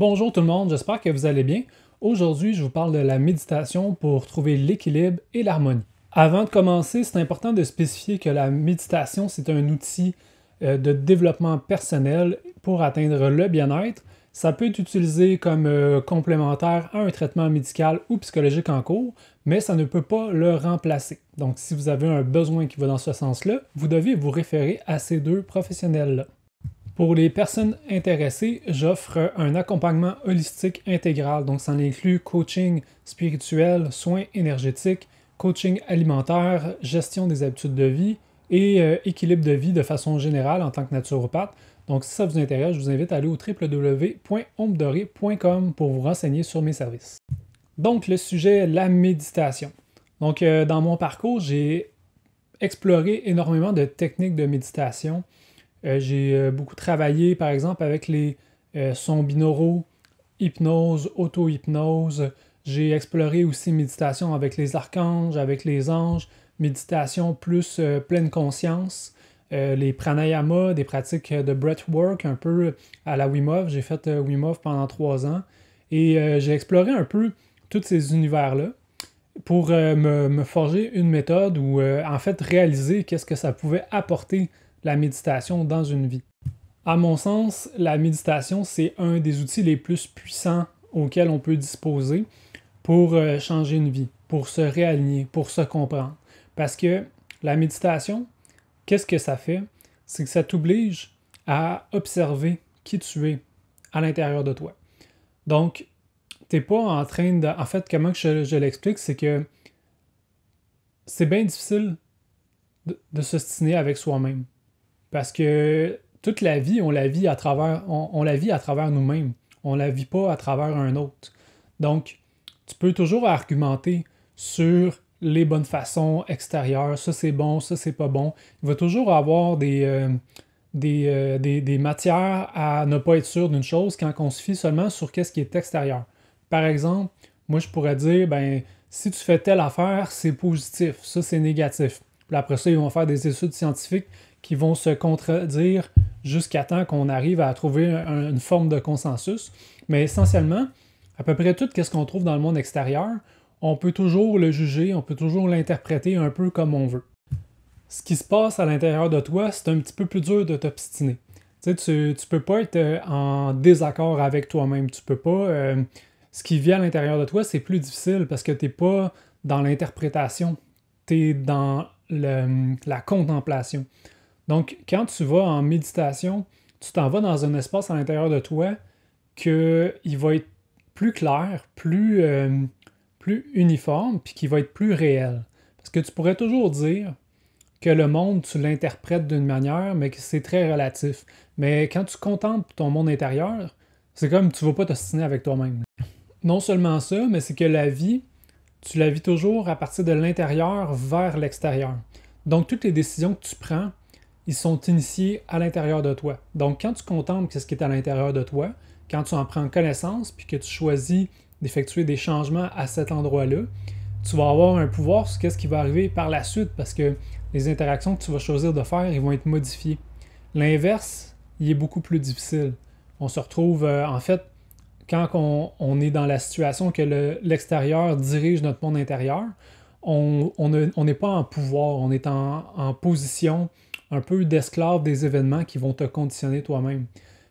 Bonjour tout le monde, j'espère que vous allez bien. Aujourd'hui, je vous parle de la méditation pour trouver l'équilibre et l'harmonie. Avant de commencer, c'est important de spécifier que la méditation, c'est un outil de développement personnel pour atteindre le bien-être. Ça peut être utilisé comme complémentaire à un traitement médical ou psychologique en cours, mais ça ne peut pas le remplacer. Donc, si vous avez un besoin qui va dans ce sens-là, vous devez vous référer à ces deux professionnels-là. Pour les personnes intéressées, j'offre un accompagnement holistique intégral. Donc, ça inclut coaching spirituel, soins énergétiques, coaching alimentaire, gestion des habitudes de vie et équilibre de vie de façon générale en tant que naturopathe. Donc, si ça vous intéresse, je vous invite à aller au www.ombedoré.com pour vous renseigner sur mes services. Donc, le sujet, la méditation. Donc, dans mon parcours, j'ai exploré énormément de techniques de méditation. J'ai beaucoup travaillé, par exemple, avec les sons binauraux, hypnose, auto-hypnose. J'ai exploré aussi méditation avec les archanges, avec les anges, méditation plus pleine conscience, les pranayama, des pratiques de breathwork, un peu à la Wim Hof. J'ai fait Wim Hof pendant 3 ans et j'ai exploré un peu tous ces univers-là pour me forger une méthode ou en fait réaliser qu'est-ce que ça pouvait apporter la méditation dans une vie. À mon sens, la méditation, c'est un des outils les plus puissants auxquels on peut disposer pour changer une vie, pour se réaligner, pour se comprendre. Parce que la méditation, qu'est-ce que ça fait? C'est que ça t'oblige à observer qui tu es à l'intérieur de toi. Donc, t'es pas en train de... En fait, comment je l'explique, c'est que c'est bien difficile de s'ostiner avec soi-même. Parce que toute la vie, on la vit à travers nous-mêmes. On ne la vit pas à travers un autre. Donc, tu peux toujours argumenter sur les bonnes façons extérieures. Ça, c'est bon, ça, c'est pas bon. Il va toujours avoir des matières à ne pas être sûr d'une chose quand on se fie seulement sur ce qui est extérieur. Par exemple, moi, je pourrais dire, ben, si tu fais telle affaire, c'est positif. Ça, c'est négatif. Puis après ça, ils vont faire des études scientifiques qui vont se contredire jusqu'à temps qu'on arrive à trouver une forme de consensus. Mais essentiellement, à peu près tout ce qu'on trouve dans le monde extérieur, on peut toujours le juger, on peut toujours l'interpréter un peu comme on veut. Ce qui se passe à l'intérieur de toi, c'est un petit peu plus dur de t'obstiner. Tu sais, tu peux pas être en désaccord avec toi-même. Tu peux pas... ce qui vit à l'intérieur de toi, c'est plus difficile parce que tu n'es pas dans l'interprétation. Tu es dans la contemplation. Donc, quand tu vas en méditation, tu t'en vas dans un espace à l'intérieur de toi qu'il va être plus clair, plus uniforme, puis qui va être plus réel. Parce que tu pourrais toujours dire que le monde, tu l'interprètes d'une manière, mais que c'est très relatif. Mais quand tu contemples ton monde intérieur, c'est comme tu ne vas pas t'ostiner avec toi-même. Non seulement ça, mais c'est que la vie, tu la vis toujours à partir de l'intérieur vers l'extérieur. Donc, toutes les décisions que tu prends, ils sont initiés à l'intérieur de toi. Donc, quand tu contemples ce qui est à l'intérieur de toi, quand tu en prends connaissance, puis que tu choisis d'effectuer des changements à cet endroit-là, tu vas avoir un pouvoir sur ce qui va arriver par la suite, parce que les interactions que tu vas choisir de faire, ils vont être modifiées. L'inverse, il est beaucoup plus difficile. On se retrouve, en fait, quand on est dans la situation que l'extérieur dirige notre monde intérieur, on n'est pas en pouvoir, on est en position un peu d'esclave des événements qui vont te conditionner toi-même.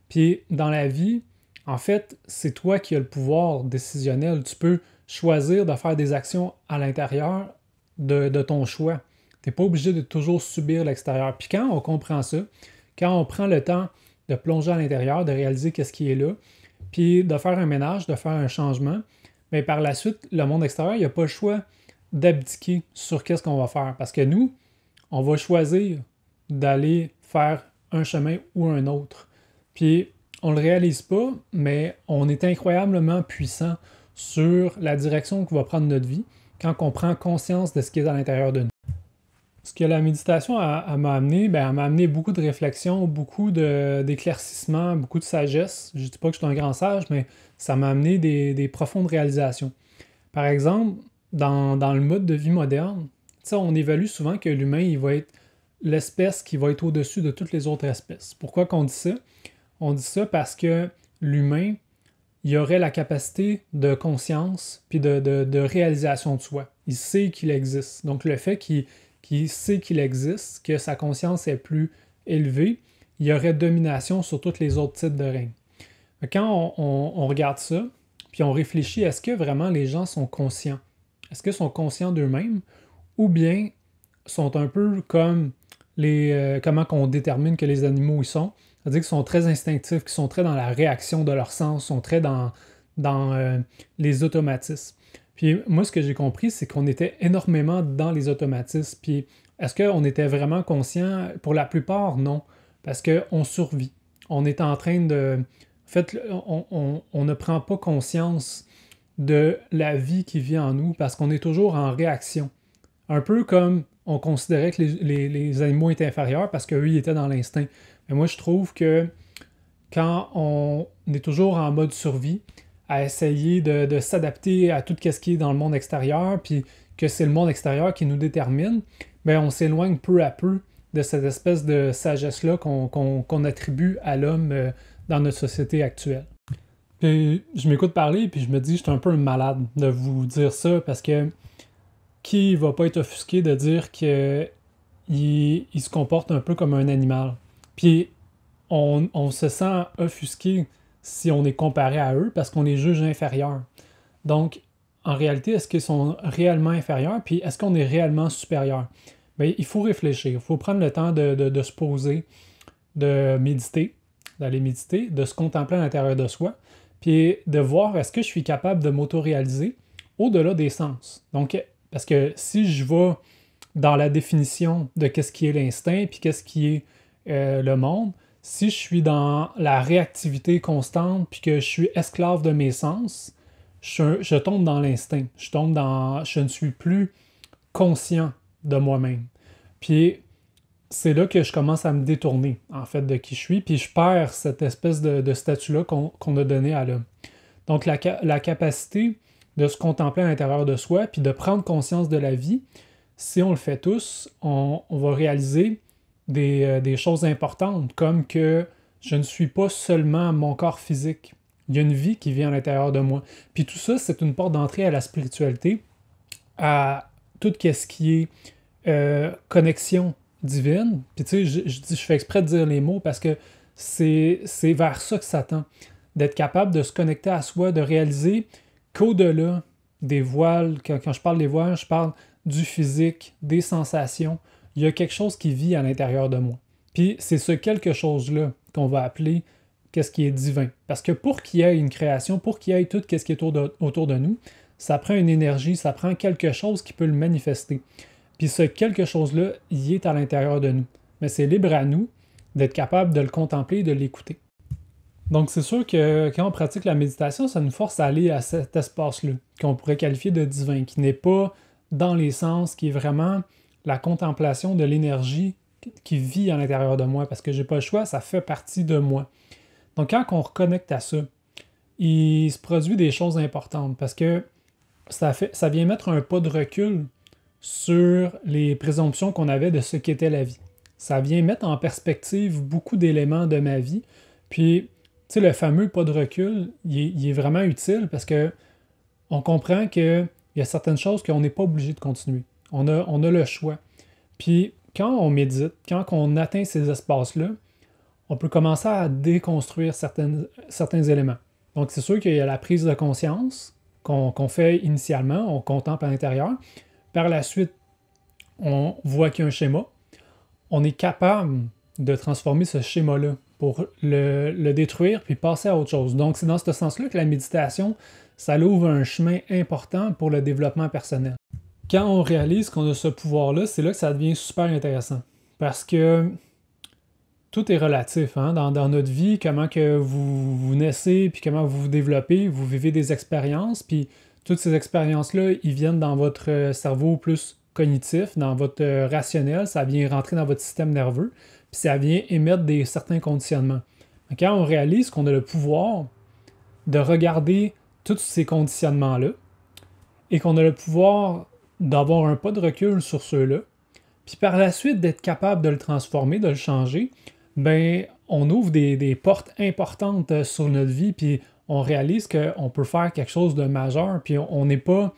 Puis dans la vie, en fait, c'est toi qui as le pouvoir décisionnel. Tu peux choisir de faire des actions à l'intérieur de ton choix. Tu n'es pas obligé de toujours subir l'extérieur. Puis quand on comprend ça, quand on prend le temps de plonger à l'intérieur, de réaliser qu'est-ce qui est là, puis de faire un ménage, de faire un changement, mais par la suite, le monde extérieur, il n'y a pas le choix d'abdiquer sur qu'est-ce qu'on va faire. Parce que nous, on va choisir d'aller faire un chemin ou un autre. Puis, on ne le réalise pas, mais on est incroyablement puissant sur la direction que va prendre notre vie quand on prend conscience de ce qui est à l'intérieur de nous. Ce que la méditation m'a amené, ben, elle m'a amené beaucoup de réflexion, beaucoup d'éclaircissement, beaucoup de sagesse. Je ne dis pas que je suis un grand sage, mais ça m'a amené des profondes réalisations. Par exemple, dans le mode de vie moderne, on évalue souvent que l'humain, il va être l'espèce qui va être au-dessus de toutes les autres espèces. Pourquoi qu'on dit ça? On dit ça parce que l'humain, il aurait la capacité de conscience puis de réalisation de soi. Il sait qu'il existe. Donc le fait qu'il sait qu'il existe, que sa conscience est plus élevée, il y aurait domination sur tous les autres types de règnes. Quand on regarde ça, puis on réfléchit, est-ce que vraiment les gens sont conscients? Est-ce qu'ils sont conscients d'eux-mêmes? Ou bien sont un peu comme comment qu'on détermine que les animaux y sont? C'est-à-dire qu'ils sont très instinctifs, qu'ils sont très dans la réaction de leur sens, sont très dans les automatismes. Puis moi, ce que j'ai compris, c'est qu'on était énormément dans les automatismes. Puis est-ce qu'on était vraiment conscient? Pour la plupart, non. Parce qu'on survit. On est en train de... En fait, on ne prend pas conscience de la vie qui vit en nous parce qu'on est toujours en réaction. Un peu comme on considérait que les animaux étaient inférieurs parce qu'eux, ils étaient dans l'instinct. Mais moi, je trouve que quand on est toujours en mode survie, à essayer de s'adapter à tout ce qui est dans le monde extérieur, puis que c'est le monde extérieur qui nous détermine, bien, on s'éloigne peu à peu de cette espèce de sagesse-là qu'on attribue à l'homme dans notre société actuelle. Puis je m'écoute parler, puis je me dis, je suis un peu un malade de vous dire ça, parce que qui va pas être offusqué de dire qu'il se comporte un peu comme un animal? Puis on se sent offusqué si on est comparé à eux parce qu'on les juge inférieurs. Donc, en réalité, est-ce qu'ils sont réellement inférieurs? Puis est-ce qu'on est réellement supérieur? Bien, il faut réfléchir, il faut prendre le temps de se poser, de méditer, d'aller méditer, de se contempler à l'intérieur de soi, puis de voir est-ce que je suis capable de m'auto-réaliser au-delà des sens. Donc, parce que si je vais dans la définition de qu'est-ce qui est l'instinct, puis qu'est-ce qui est le monde, si je suis dans la réactivité constante, puis que je suis esclave de mes sens, je tombe dans l'instinct. Je ne suis plus conscient de moi-même. Puis c'est là que je commence à me détourner, en fait, de qui je suis, puis je perds cette espèce de statut-là qu'on a donné à l'homme. Donc la capacité de se contempler à l'intérieur de soi, puis de prendre conscience de la vie, si on le fait tous, on va réaliser des choses importantes, comme que je ne suis pas seulement mon corps physique. Il y a une vie qui vit à l'intérieur de moi. Puis tout ça, c'est une porte d'entrée à la spiritualité, à tout ce qui est connexion divine. Puis tu sais, je fais exprès de dire les mots parce que c'est vers ça que ça tend. D'être capable de se connecter à soi, de réaliser qu'au-delà des voiles, quand je parle des voiles, je parle du physique, des sensations, il y a quelque chose qui vit à l'intérieur de moi. Puis c'est ce quelque chose-là qu'on va appeler qu'est-ce qui est divin. Parce que pour qu'il y ait une création, pour qu'il y ait tout ce qui est autour de nous, ça prend une énergie, ça prend quelque chose qui peut le manifester. Puis ce quelque chose-là, il est à l'intérieur de nous. Mais c'est libre à nous d'être capable de le contempler et de l'écouter. Donc c'est sûr que quand on pratique la méditation, ça nous force à aller à cet espace-là, qu'on pourrait qualifier de divin, qui n'est pas dans les sens, qui est vraiment la contemplation de l'énergie qui vit à l'intérieur de moi, parce que j'ai pas le choix, ça fait partie de moi. Donc quand on reconnecte à ça, il se produit des choses importantes, parce que ça vient mettre un pas de recul sur les présomptions qu'on avait de ce qu'était la vie. Ça vient mettre en perspective beaucoup d'éléments de ma vie, puis tu sais, le fameux pas de recul, il est vraiment utile parce que on comprend qu'il y a certaines choses qu'on n'est pas obligé de continuer. On a le choix. Puis quand on médite, quand on atteint ces espaces-là, on peut commencer à déconstruire certains éléments. Donc c'est sûr qu'il y a la prise de conscience qu'on fait initialement, on contemple à l'intérieur. Par la suite, on voit qu'il y a un schéma. On est capable de transformer ce schéma-là pour le détruire puis passer à autre chose. Donc, c'est dans ce sens-là que la méditation, ça ouvre un chemin important pour le développement personnel. Quand on réalise qu'on a ce pouvoir-là, c'est là que ça devient super intéressant. Parce que tout est relatif, hein? Dans notre vie, comment que vous naissez, puis comment vous vous développez, vous vivez des expériences, puis toutes ces expériences-là, ils viennent dans votre cerveau plus cognitif, dans votre rationnel, ça vient rentrer dans votre système nerveux, puis ça vient émettre certains conditionnements. Quand on réalise qu'on a le pouvoir de regarder tous ces conditionnements-là, et qu'on a le pouvoir d'avoir un pas de recul sur ceux-là, puis par la suite d'être capable de le transformer, de le changer, ben on ouvre des portes importantes sur notre vie, puis on réalise qu'on peut faire quelque chose de majeur, puis on n'est pas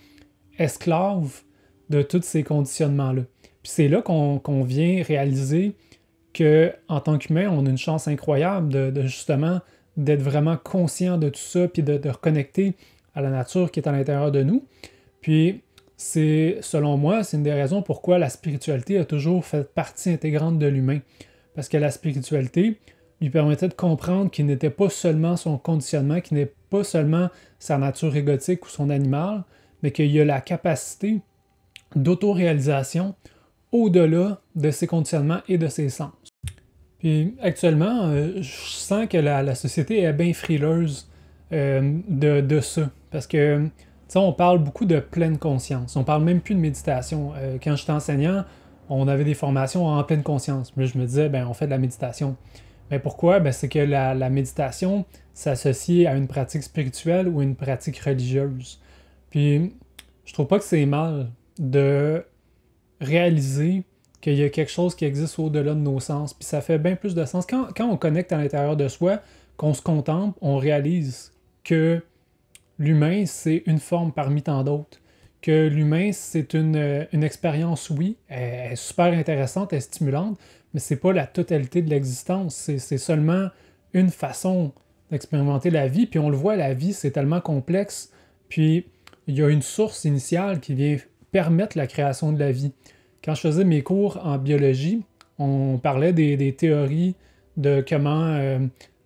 esclave de tous ces conditionnements-là. Puis c'est là qu'on vient réaliser qu'en tant qu'humain, on a une chance incroyable de justement d'être vraiment conscient de tout ça, puis de reconnecter à la nature qui est à l'intérieur de nous. Puis c'est, selon moi, c'est une des raisons pourquoi la spiritualité a toujours fait partie intégrante de l'humain. Parce que la spiritualité lui permettait de comprendre qu'il n'était pas seulement son conditionnement, qu'il n'est pas seulement sa nature égotique ou son animal, mais qu'il y a la capacité d'autoréalisation au-delà de ses conditionnements et de ses sens. Puis actuellement, je sens que la société est bien frileuse de ça. Parce que, tu sais, on parle beaucoup de pleine conscience. On parle même plus de méditation. Quand j'étais enseignant, on avait des formations en pleine conscience. Là, je me disais, ben, on fait de la méditation. Mais pourquoi? Ben, c'est que la méditation s'associe à une pratique spirituelle ou une pratique religieuse. Puis, je trouve pas que c'est mal de réaliser qu'il y a quelque chose qui existe au-delà de nos sens. Puis ça fait bien plus de sens. Quand on connecte à l'intérieur de soi, qu'on se contemple, on réalise que l'humain, c'est une forme parmi tant d'autres. Que l'humain, c'est une expérience, oui, elle est super intéressante, elle est stimulante, mais c'est pas la totalité de l'existence. C'est seulement une façon d'expérimenter la vie. Puis on le voit, la vie, c'est tellement complexe. Puis il y a une source initiale qui vient permettre la création de la vie. Quand je faisais mes cours en biologie, on parlait des théories de comment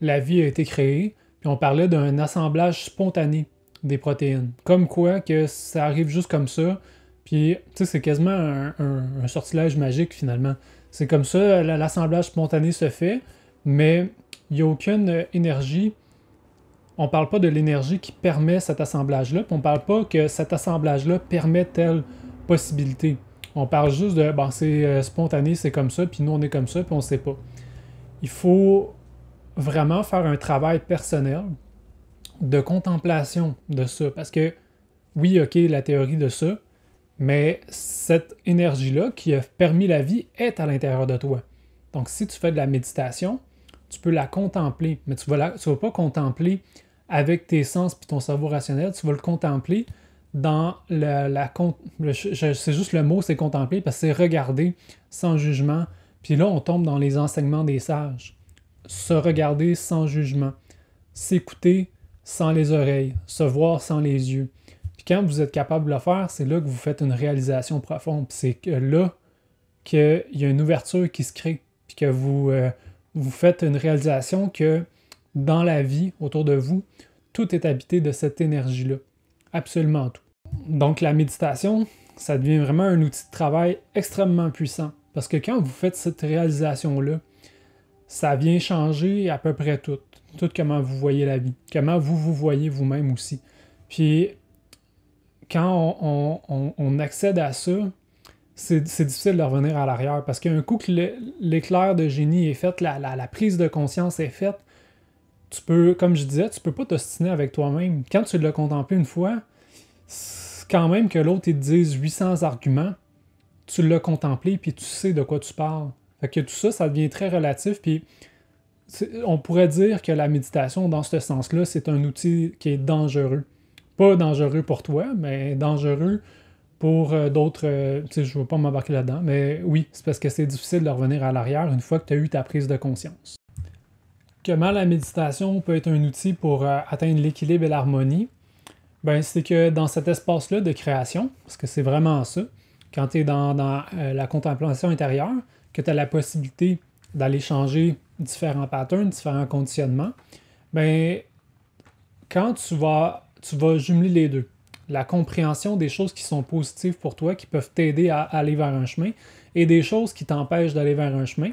la vie a été créée, puis on parlait d'un assemblage spontané des protéines. Comme quoi que ça arrive juste comme ça, puis tu sais, c'est quasiment un sortilège magique finalement. C'est comme ça, l'assemblage spontané se fait, mais il n'y a aucune énergie. On ne parle pas de l'énergie qui permet cet assemblage-là, puis on ne parle pas que cet assemblage-là permet telle possibilité. On parle juste de, bon, c'est spontané, c'est comme ça, puis nous on est comme ça, puis on ne sait pas. Il faut vraiment faire un travail personnel de contemplation de ça, parce que oui, ok, la théorie de ça, mais cette énergie-là qui a permis la vie est à l'intérieur de toi. Donc si tu fais de la méditation, tu peux la contempler, mais tu vas pas contempler avec tes sens puis ton cerveau rationnel, tu vas le contempler dans c'est juste le mot, c'est contempler, parce que c'est regarder sans jugement. Puis là, on tombe dans les enseignements des sages. Se regarder sans jugement. S'écouter sans les oreilles. Se voir sans les yeux. Puis quand vous êtes capable de le faire, c'est là que vous faites une réalisation profonde. Puis c'est là qu'il y a une ouverture qui se crée. Puis que vous faites une réalisation que dans la vie, autour de vous, tout est habité de cette énergie-là. Absolument tout. Donc la méditation, ça devient vraiment un outil de travail extrêmement puissant. Parce que quand vous faites cette réalisation-là, ça vient changer à peu près tout. Tout comment vous voyez la vie. Comment vous voyez vous-même aussi. Puis quand on accède à ça, c'est difficile de revenir à l'arrière. Parce qu'un coup que l'éclair de génie est fait, la prise de conscience est faite, tu peux, comme je disais, tu peux pas t'ostiner avec toi-même. Quand tu l'as contemplé une fois, quand même que l'autre il te dise 800 arguments, tu l'as contemplé puis tu sais de quoi tu parles. Fait que tout ça, ça devient très relatif. Puis on pourrait dire que la méditation, dans ce sens-là, c'est un outil qui est dangereux. Pas dangereux pour toi, mais dangereux pour d'autres. Tu sais, je ne veux pas m'embarquer là-dedans, mais oui, c'est parce que c'est difficile de revenir à l'arrière une fois que tu as eu ta prise de conscience. Comment la méditation peut être un outil pour atteindre l'équilibre et l'harmonie? Ben, c'est que dans cet espace-là de création, parce que c'est vraiment ça, quand tu es dans la contemplation intérieure, que tu as la possibilité d'aller changer différents patterns, différents conditionnements, ben, quand tu vas jumeler les deux, la compréhension des choses qui sont positives pour toi, qui peuvent t'aider à aller vers un chemin, et des choses qui t'empêchent d'aller vers un chemin,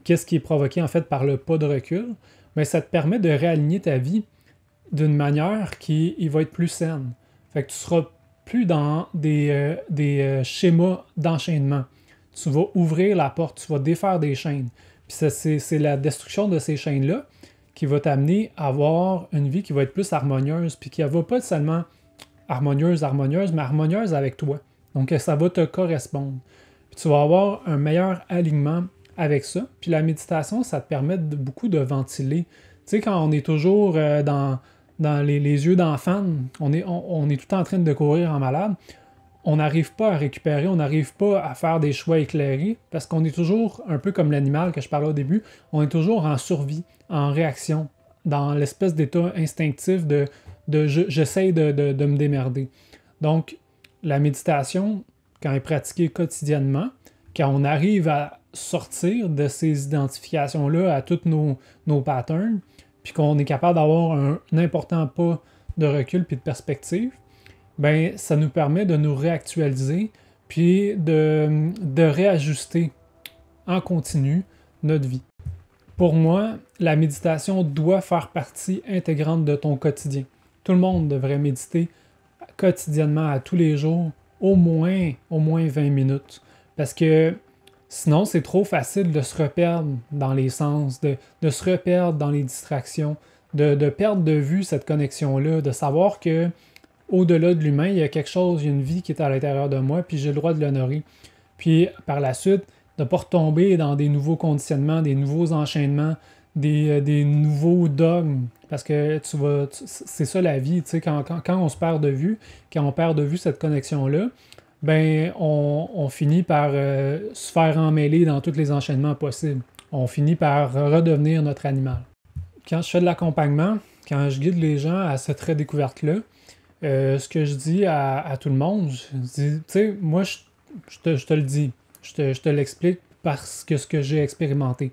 qu'est-ce qui est provoqué en fait par le pas de recul, mais ça te permet de réaligner ta vie d'une manière qui va être plus saine. Fait que tu seras plus dans des schémas d'enchaînement. Tu vas ouvrir la porte, tu vas défaire des chaînes. Puis c'est la destruction de ces chaînes-là qui va t'amener à avoir une vie qui va être plus harmonieuse, puis qui ne va pas seulement harmonieuse, mais harmonieuse avec toi. Donc ça va te correspondre. Puis tu vas avoir un meilleur alignement avec ça. Puis la méditation, ça te permet beaucoup de ventiler. Tu sais, quand on est toujours dans dans les yeux d'enfant, on est tout le temps en train de courir en malade. On n'arrive pas à récupérer, on n'arrive pas à faire des choix éclairés parce qu'on est toujours, un peu comme l'animal que je parlais au début, on est toujours en survie, en réaction, dans l'espèce d'état instinctif de j'essaie de me démerder. Donc, la méditation, quand elle est pratiquée quotidiennement, quand on arrive à sortir de ces identifications-là à tous nos patterns, puis qu'on est capable d'avoir un important pas de recul puis de perspective, ben ça nous permet de nous réactualiser puis de réajuster en continu notre vie. Pour moi, la méditation doit faire partie intégrante de ton quotidien. Tout le monde devrait méditer quotidiennement, à tous les jours, au moins 20 minutes. Parce que sinon, c'est trop facile de se reperdre dans les sens, de se reperdre dans les distractions, de perdre de vue cette connexion-là, de savoir que au-delà de l'humain, il y a quelque chose, il y a une vie qui est à l'intérieur de moi, puis j'ai le droit de l'honorer. Puis par la suite, de ne pas retomber dans des nouveaux conditionnements, des nouveaux enchaînements, des nouveaux dogmes. Parce que c'est ça la vie, tu sais, quand on se perd de vue, quand on perd de vue cette connexion-là, ben on finit par se faire emmêler dans tous les enchaînements possibles. On finit par redevenir notre animal. Quand je fais de l'accompagnement, quand je guide les gens à cette redécouverte-là, ce que je dis à tout le monde, je dis, tu sais, moi, je te le dis, je te l'explique parce que ce que j'ai expérimenté.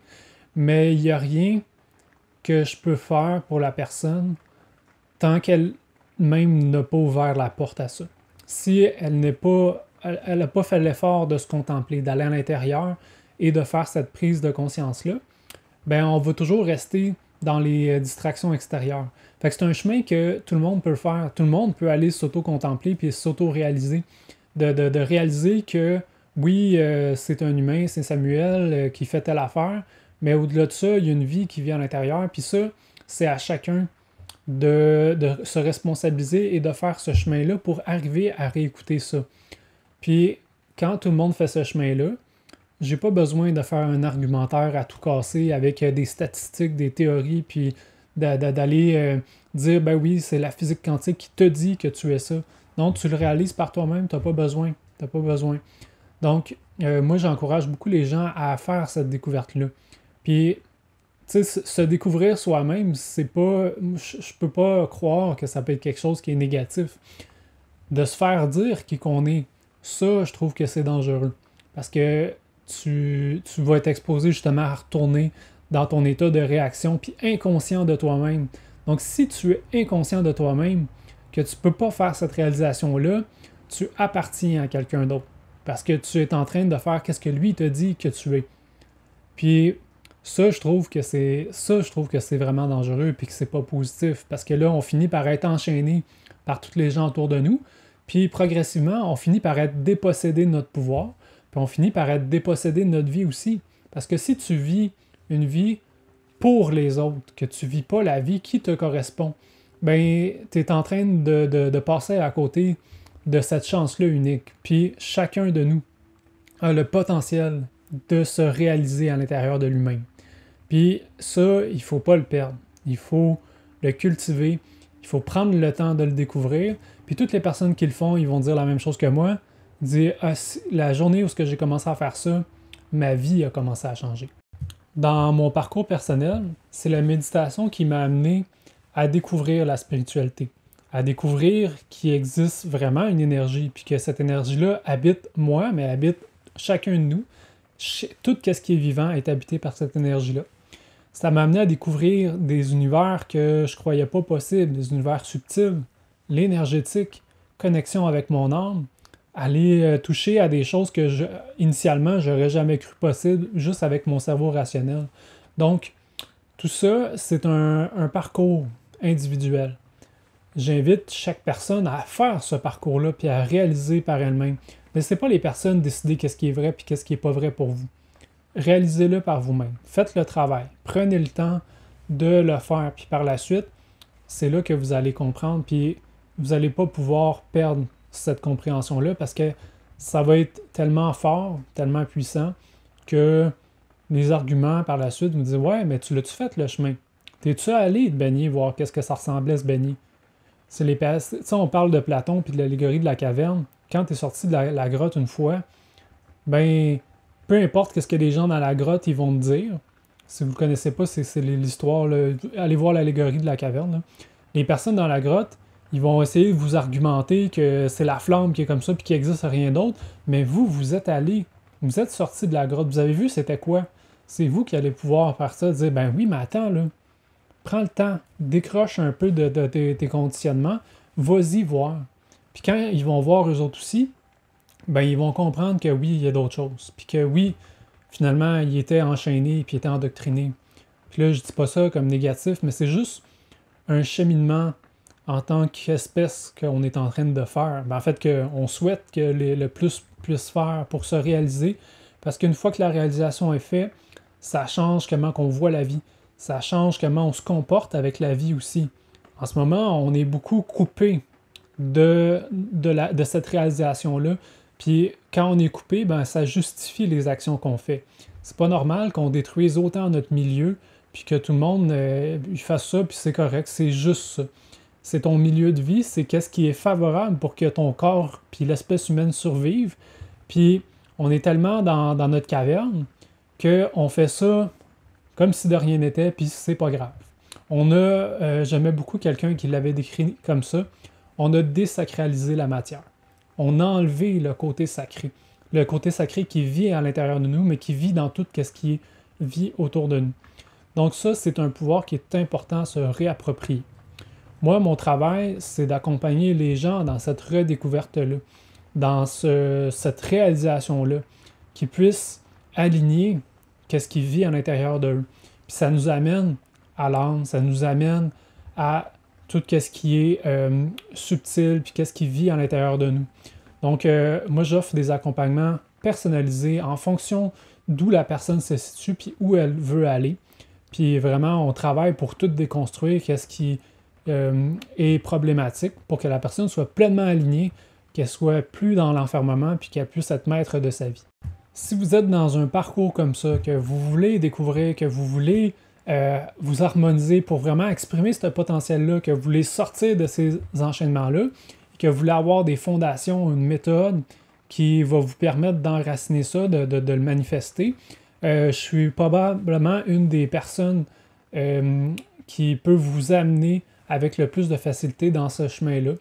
Mais il n'y a rien que je peux faire pour la personne tant qu'elle même n'a pas ouvert la porte à ça. Si elle n'a pas fait l'effort de se contempler, d'aller à l'intérieur et de faire cette prise de conscience-là, ben on va toujours rester dans les distractions extérieures. Fait que c'est un chemin que tout le monde peut faire. Tout le monde peut aller s'auto-contempler puis s'auto-réaliser. De réaliser que oui, c'est un humain, c'est Samuel qui fait telle affaire, mais au-delà de ça, il y a une vie qui vit à l'intérieur. Puis ça, c'est à chacun de se responsabiliser et de faire ce chemin-là pour arriver à réécouter ça. Puis quand tout le monde fait ce chemin-là, j'ai pas besoin de faire un argumentaire à tout casser avec des statistiques, des théories, puis d'aller dire, ben oui, c'est la physique quantique qui te dit que tu es ça. Donc, tu le réalises par toi-même, t'as pas besoin. T'as pas besoin. Donc, moi, j'encourage beaucoup les gens à faire cette découverte-là. Puis, tu sais, se découvrir soi-même, c'est pas... Je peux pas croire que ça peut être quelque chose qui est négatif. De se faire dire qui qu'on est, ça, je trouve que c'est dangereux. Parce que tu vas être exposé justement à retourner dans ton état de réaction, puis inconscient de toi-même. Donc, si tu es inconscient de toi-même, que tu ne peux pas faire cette réalisation-là, tu appartiens à quelqu'un d'autre. Parce que tu es en train de faire ce que lui te dit que tu es. Puis ça, je trouve que c'est vraiment dangereux puis que c'est pas positif. Parce que là, on finit par être enchaîné par tous les gens autour de nous. Puis progressivement, on finit par être dépossédé de notre pouvoir. Puis on finit par être dépossédé de notre vie aussi. Parce que si tu vis une vie pour les autres, que tu ne vis pas la vie qui te correspond, ben tu es en train de passer à côté de cette chance-là unique. Puis chacun de nous a le potentiel de se réaliser à l'intérieur de lui-même. Puis ça, il ne faut pas le perdre. Il faut le cultiver. Il faut prendre le temps de le découvrir. Puis toutes les personnes qui le font, ils vont dire la même chose que moi. Dire, la journée où j'ai commencé à faire ça, ma vie a commencé à changer. Dans mon parcours personnel, c'est la méditation qui m'a amené à découvrir la spiritualité, à découvrir qu'il existe vraiment une énergie, puis que cette énergie-là habite moi, mais habite chacun de nous. Tout ce qui est vivant est habité par cette énergie-là. Ça m'a amené à découvrir des univers que je croyais pas possibles, des univers subtils, l'énergétique, connexion avec mon âme, aller toucher à des choses que initialement, j'aurais jamais cru possible juste avec mon cerveau rationnel. Donc, tout ça, c'est un parcours individuel. J'invite chaque personne à faire ce parcours-là puis à réaliser par elle-même. Laissez pas les personnes décider qu'est-ce qui est vrai puis qu'est-ce qui n'est pas vrai pour vous. Réalisez-le par vous-même. Faites le travail. Prenez le temps de le faire. Puis par la suite, c'est là que vous allez comprendre puis vous n'allez pas pouvoir perdre cette compréhension-là parce que ça va être tellement fort, tellement puissant que les arguments par la suite vous disent « Ouais, mais tu l'as-tu fait le chemin? T'es-tu allé te baigner, voir qu'est-ce que ça ressemblait se baigner? C'est les on parle de Platon puis de l'allégorie de la caverne. Quand tu es sorti de la grotte une fois, ben, peu importe ce que les gens dans la grotte ils vont te dire. Si vous ne le connaissez pas, c'est l'histoire. Allez voir l'allégorie de la caverne. Là. Les personnes dans la grotte, ils vont essayer de vous argumenter que c'est la flamme qui est comme ça puis qu'il n'existe rien d'autre. Mais vous êtes allé, vous êtes sorti de la grotte. Vous avez vu c'était quoi? C'est vous qui allez pouvoir faire ça, dire ben oui, mais attends, là, prends le temps, décroche un peu de tes conditionnements, vas-y voir. Puis quand ils vont voir eux autres aussi, ben ils vont comprendre que oui, il y a d'autres choses. Puis que oui, finalement, ils étaient enchaînés puis ils étaient endoctrinés. Puis là, je dis pas ça comme négatif, mais c'est juste un cheminement en tant qu'espèce qu'on est en train de faire. Ben, en fait, qu'on souhaite que le plus puisse faire pour se réaliser. Parce qu'une fois que la réalisation est faite, ça change comment on voit la vie. Ça change comment on se comporte avec la vie aussi. En ce moment, on est beaucoup coupé de cette réalisation-là. Puis quand on est coupé, ben, ça justifie les actions qu'on fait. C'est pas normal qu'on détruise autant notre milieu, puis que tout le monde fasse ça, puis c'est correct, c'est juste ça. C'est ton milieu de vie, c'est qu'est-ce qui est favorable pour que ton corps puis l'espèce humaine survivent. Puis on est tellement dans notre caverne qu'on fait ça comme si de rien n'était, puis c'est pas grave. J'aimais beaucoup quelqu'un qui l'avait décrit comme ça, on a désacralisé la matière. On a enlevé le côté sacré. Le côté sacré qui vit à l'intérieur de nous, mais qui vit dans tout ce qui vit autour de nous. Donc ça, c'est un pouvoir qui est important à se réapproprier. Moi, mon travail, c'est d'accompagner les gens dans cette redécouverte-là, dans cette réalisation-là, qu'ils puissent aligner qu'est-ce qui vit à l'intérieur d'eux. Puis ça nous amène à l'âme, ça nous amène à tout ce qui est subtil, puis qu'est-ce qui vit à l'intérieur de nous. Donc, moi, j'offre des accompagnements personnalisés en fonction d'où la personne se situe, puis où elle veut aller. Puis vraiment, on travaille pour tout déconstruire, qu'est-ce qui est problématique, pour que la personne soit pleinement alignée, qu'elle soit plus dans l'enfermement, puis qu'elle puisse être maître de sa vie. Si vous êtes dans un parcours comme ça, que vous voulez découvrir, que vous voulez vous harmoniser pour vraiment exprimer ce potentiel-là, que vous voulez sortir de ces enchaînements-là, que vous voulez avoir des fondations, une méthode qui va vous permettre d'enraciner ça, de le manifester, je suis probablement une des personnes qui peut vous amener avec le plus de facilité dans ce chemin-là.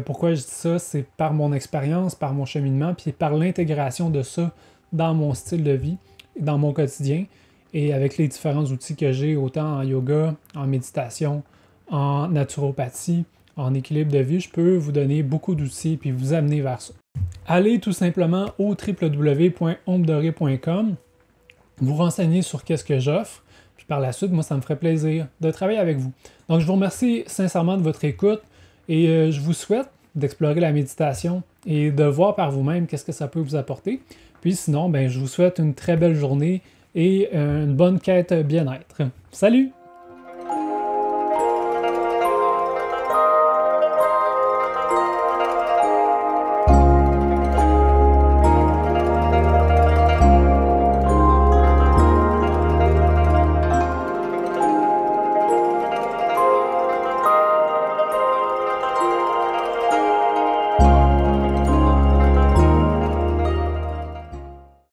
Pourquoi je dis ça? C'est par mon expérience, par mon cheminement, puis par l'intégration de ça dans mon style de vie, dans mon quotidien, et avec les différents outils que j'ai, autant en yoga, en méditation, en naturopathie, en équilibre de vie, je peux vous donner beaucoup d'outils puis vous amener vers ça. Allez tout simplement au www.ombedoré.com, vous renseigner sur qu'est-ce que j'offre, puis par la suite, moi, ça me ferait plaisir de travailler avec vous. Donc, je vous remercie sincèrement de votre écoute et je vous souhaite d'explorer la méditation et de voir par vous-même qu'est-ce que ça peut vous apporter. Puis sinon, je vous souhaite une très belle journée et une bonne quête bien-être. Salut!